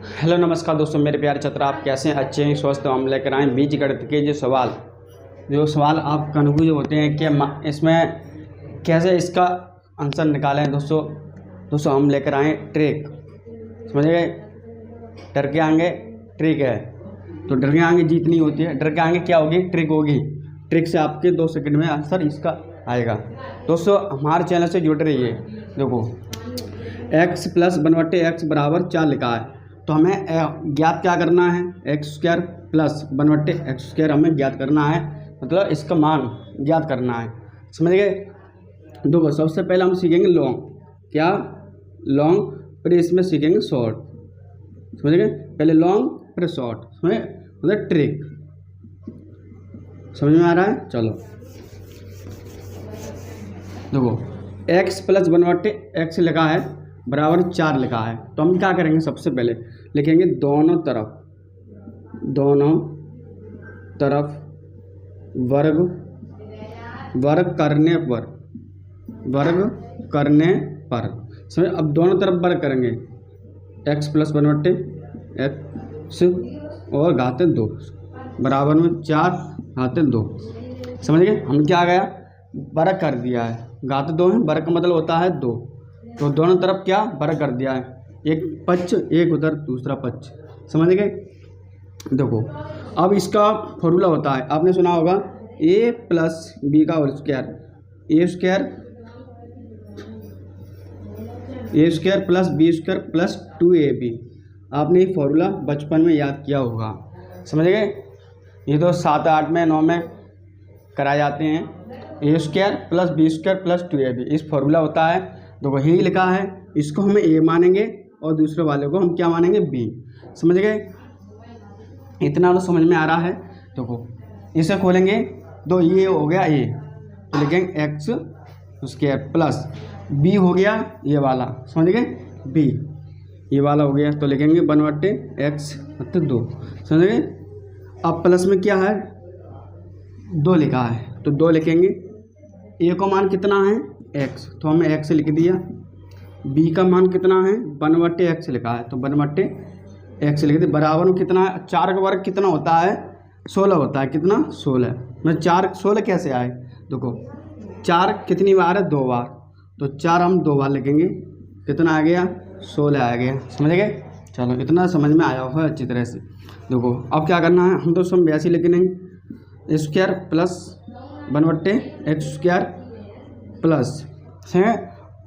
Hello नमस्कार दोस्तों, मेरे प्यारे छात्र, आप कैसे हैं? अच्छे हैं, स्वस्थ हो? हम लेकर आए बीजगणित के जो सवाल आप कन्फ्यूज होते हैं कि इसमें कैसे इसका आंसर निकालें। दोस्तों हम लेकर आए ट्रिक। समझ गए? डर के आगे ट्रिक है, तो डर के आगे जीत नहीं होती है। डर के आगे क्या होगी? ट्रिक होगी। ट्रिक से आपके 2 सेकंड में आंसर इसका आएगा। दोस्तों हमारे चैनल से जुड़ रही है। देखो x प्लस 1/x बराबर 4 लिखा है, तो हमें ज्ञात क्या करना है? x² प्लस 1/x² हमें ज्ञात करना है, मतलब इसका मान ज्ञात करना है। समझ गए? देखो सबसे पहले हम सीखेंगे लॉन्ग। क्या? लॉन्ग, फिर इसमें सीखेंगे शॉर्ट। समझ गए? पहले लॉन्ग फिर शॉर्ट। समझ, मतलब ट्रिक। समझ में आ रहा है? चलो देखो x प्लस 1/x लिखा है बराबर 4 लिखा है, तो हम क्या करेंगे? सबसे पहले लिखेंगे दोनों तरफ वर्ग करने पर। समझ? अब दोनों तरफ वर्ग करेंगे, x प्लस 1/x और घाते 2 बराबर में 4 घाते 2। समझ गए? हम क्या आ गया? वर्ग कर दिया है। घाते 2 है, वर्ग का मतलब होता है 2, तो दोनों तरफ क्या वर्ग कर दिया है। एक पक्ष, एक उधर दूसरा पक्ष। समझ गए? देखो अब इसका फॉर्मूला होता है, आपने सुना होगा a प्लस बी का whole square, A square plus B square plus 2ab। आपने ये फॉर्मूला बचपन में याद किया होगा। समझ गए? ये तो 7, 8 में 9 में कराए जाते हैं। A square plus B square plus 2ab इस फॉर्मूला होता है। देखो यही लिखा है, इसको हम a मानेंगे और दूसरे वाले को हम क्या मानेंगे? b। समझ गए? इतना तो समझ में आ रहा है। देखो इसे खोलेंगे, तो ये हो गया a, तो लिखेंगे x स्क्वायर प्लस b हो गया ये वाला। समझ गए? b ये वाला हो गया, तो लिखेंगे 1/x मतलब 2। समझ गए? अब प्लस में क्या है? 2 लिखा है, तो 2 लिखेंगे। a का मान कितना है? x, तो हमने x लिख दिया। b का मान कितना है? 1/x लिखा है, तो 1/x लिख दिया। बराबर में कितना है? 4 का वर्ग कितना होता है? 16 होता है। कितना? 16। मैं 16 कैसे आए? देखो 4 कितनी बार है? 2 बार, तो 4 हम 2 बार लिखेंगे। कितना आ गया? 16 आ गया। समझ गए? चलो इतना समझ में आया होगा अच्छी तरह से। देखो अब क्या करना है? हम तो सब वैसे लिख लेंगे, स्क्वायर प्लस 1/x² प्लस है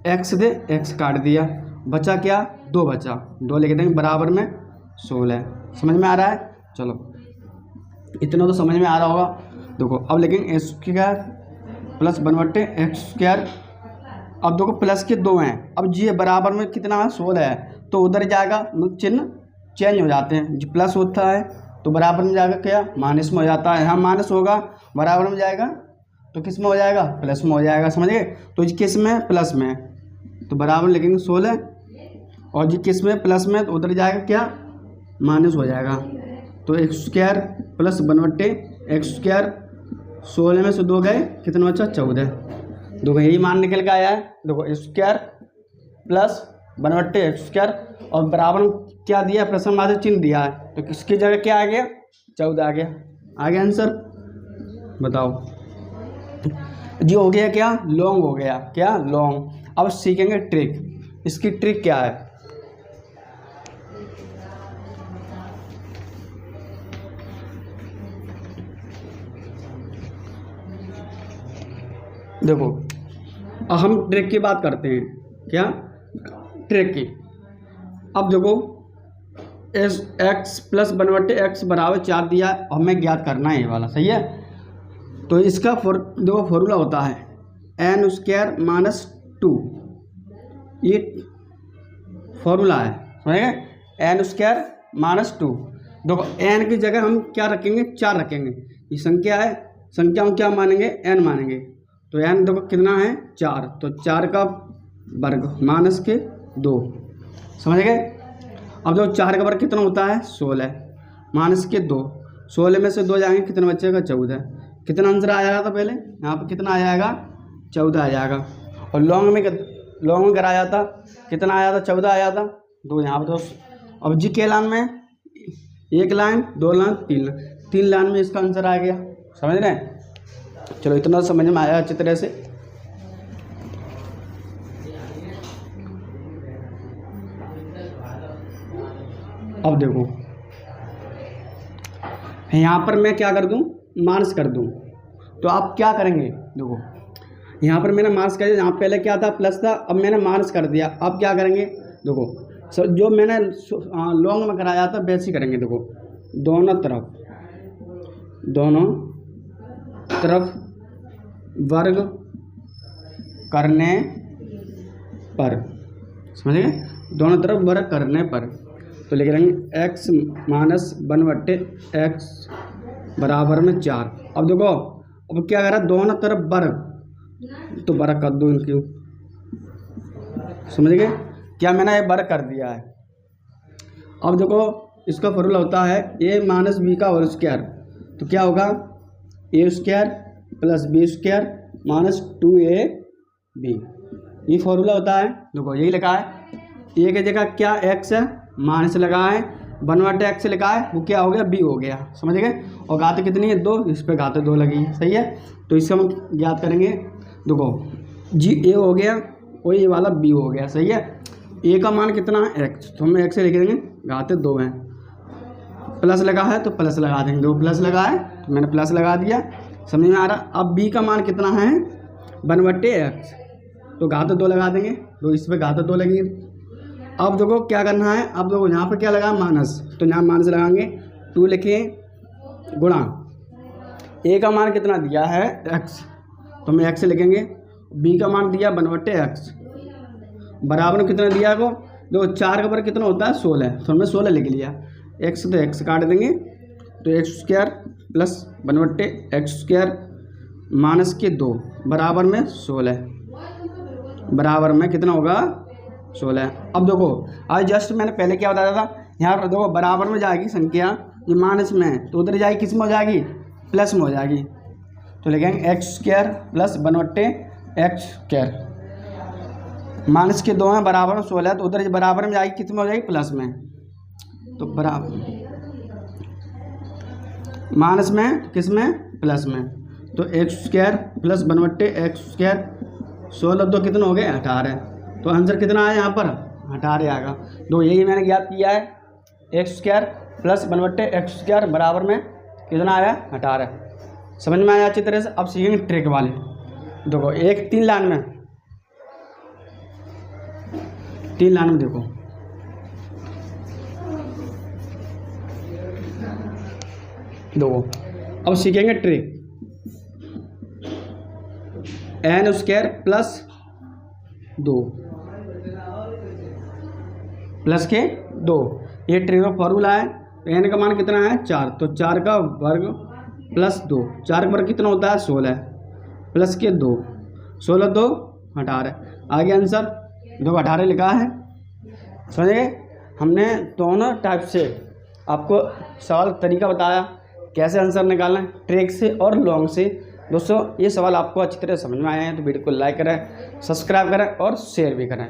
x दे x काट दिया, बचा क्या? 2 बचा, 2 लिख देंगे बराबर में 16। समझ में आ रहा है? चलो इतना तो समझ में आ रहा होगा। देखो अब लिखेंगे स्क्वायर प्लस 1/x²। अब देखो प्लस के 2 हैं, अब जी बराबर में कितना है? 16 है, तो उधर जाएगा, चिन्ह चेंज हो जाते हैं। जो प्लस होता है तो बराबर में जाएगा क्या? माइनस में हो जाता है। यहाँ माइनस होगा, बराबर में जाएगा तो किस में हो जाएगा? प्लस में हो जाएगा। समझ गए? तो जी किस में? प्लस में, तो बराबर लिखेंगे 16, और जी किस में? प्लस में, तो उधर जाएगा क्या? माइनस हो जाएगा। तो x² प्लस 1/x², 16 में से 2 गए, कितना बचा? 14। देखो यही मान निकल के आया है। देखो स्क्वायर प्लस 1/x², और बराबर क्या दिया? प्रश्न मात्र चिन्ह दिया है, तो किसकी जगह क्या आ गया? 14 आ गया। आ गया आंसर? बताओ जी। हो गया क्या? लॉन्ग हो गया। क्या? लॉन्ग। अब सीखेंगे ट्रिक। इसकी ट्रिक क्या है? देखो अब हम ट्रिक की बात करते हैं। क्या? ट्रिक की। अब देखो x प्लस 1/x बराबर 4 दिया, हमें ज्ञात करना है ये वाला। सही है? तो इसका देखो फॉर्मूला होता है n² - 2। ये फॉर्मूला है। समझ गए? n² - 2। देखो n की जगह हम क्या रखेंगे? 4 रखेंगे। ये संख्या है, संख्या हम क्या मानेंगे? n मानेंगे। तो n देखो कितना है? 4, तो 4 का वर्ग माइनस के 2। समझ गए? अब देखो 4 का वर्ग कितना होता है? 16 माइनस के 2। 16 में से 2 जाएंगे, कितना बचेगा? 14। कितना आंसर आ जाएगा? तो पहले यहाँ पर कितना आ जाएगा? 14 आ जाएगा। और लॉन्ग में कराया था, कितना आया था? 14 आया था। दो यहाँ पर तो अब जी के लाइन में 1 लाइन 2 लाइन 3 लाइन में इसका आंसर आ गया। समझ रहे हैं? चलो इतना समझ में आया अच्छी तरह से। अब देखो यहाँ पर मैं क्या कर दूँ, माइनस कर दूँ, तो आप क्या करेंगे? देखो यहाँ पर मैंने माइनस कर दिया, यहाँ पहले क्या था प्लस था, अब मैंने माइनस कर दिया। अब क्या करेंगे? देखो जो मैंने लॉन्ग में कराया था वैसे ही करेंगे। देखो दोनों तरफ वर्ग करने पर, समझ गए? दोनों तरफ वर्ग करने पर तो लिख देंगे x माइनस 1/x बराबर में 4। अब देखो अब क्या करा, दोनों तरफ वर्ग, तो वर्ग कर दो इनकी। समझ गए? क्या मैंने ये वर्ग कर दिया है। अब देखो इसका फॉर्मूला होता है a माइनस बी का होल स्क्वायर, तो क्या होगा a square plus B square minus 2ab, ये फॉर्मूला होता है। देखो यही लिखा है, a की जगह क्या x है, माइनस लगा है, 1/x लिखा है, वो क्या हो गया, b हो गया। समझ गए? और घात कितनी है, 2, इस पे घात 2 लगी है। सही है? तो इससे हम ज्ञात करेंगे। देखो जी a हो गया और ये वाला b हो गया। सही है? a का मान कितना है, x, तो हम x से लिख देंगे, घात 2 है, प्लस लगा है तो प्लस लगा देंगे। दो प्लस लगा है तो मैंने प्लस लगा दिया। समझ में आ रहा? अब b का मान कितना है, 1/x, तो घात 2 लगा देंगे, तो इस पर घात 2 लगी। अब देखो क्या करना है, अब देखो यहाँ पर क्या लगा, माइनस, तो यहाँ माइनस लगाएंगे, 2 लिखे गुणा a का मान कितना दिया है x, तो हम x लिखेंगे, b का मान दिया 1/x बराबर में कितना दिया को, देखो 4 का पर कितना होता है 16, तो हमने 16 लिख लिया। x तो x काट देंगे, तो x square plus 1/x square minus के 2 बराबर में 16, बराबर में कितना होगा 16। अब देखो आज जस्ट मैंने पहले क्या बताया था, यहाँ पर देखो बराबर में जाएगी संख्या, ये माइनस में है तो उधर जाएगी किस में हो जाएगी, प्लस में हो जाएगी, तो लिखेंगे x square plus 1/x square minus के 2 हैं बराबर में 16, तो उधर बराबर में जाएगी किस में हो जाएगी, प्लस में, तो बराबर माइनस में किस में, प्लस में, तो x square plus 1/x square 16 2 कितना हो गए 18, तो आंसर कितना आया यहाँ पर 18 आएगा। तो यही मैंने ज्ञात किया है, x square plus 1/x square बराबर में कितना आया 18। समझ में आया अच्छी तरह से? अब सीखेंगे ट्रिक वाले। देखो 3 लाइन में देखो अब सीखेंगे trick, n square plus 2 plus के 2, ये ट्रिक का फॉर्मूला है। n का मान कितना है 4, तो 4 का वर्ग प्लस 2, 4 का वर्ग कितना होता है 16 प्लस के 2, 16 2 18, आगे आंसर देखो 18 लिखा है। समझिए? हमने दोनों टाइप से आपको सवाल तरीका बताया कैसे आंसर निकालना है, ट्रिक से और लॉन्ग से। दोस्तों ये सवाल आपको अच्छी तरह समझ में आए हैं तो वीडियो को लाइक करें, सब्सक्राइब करें और शेयर भी करें।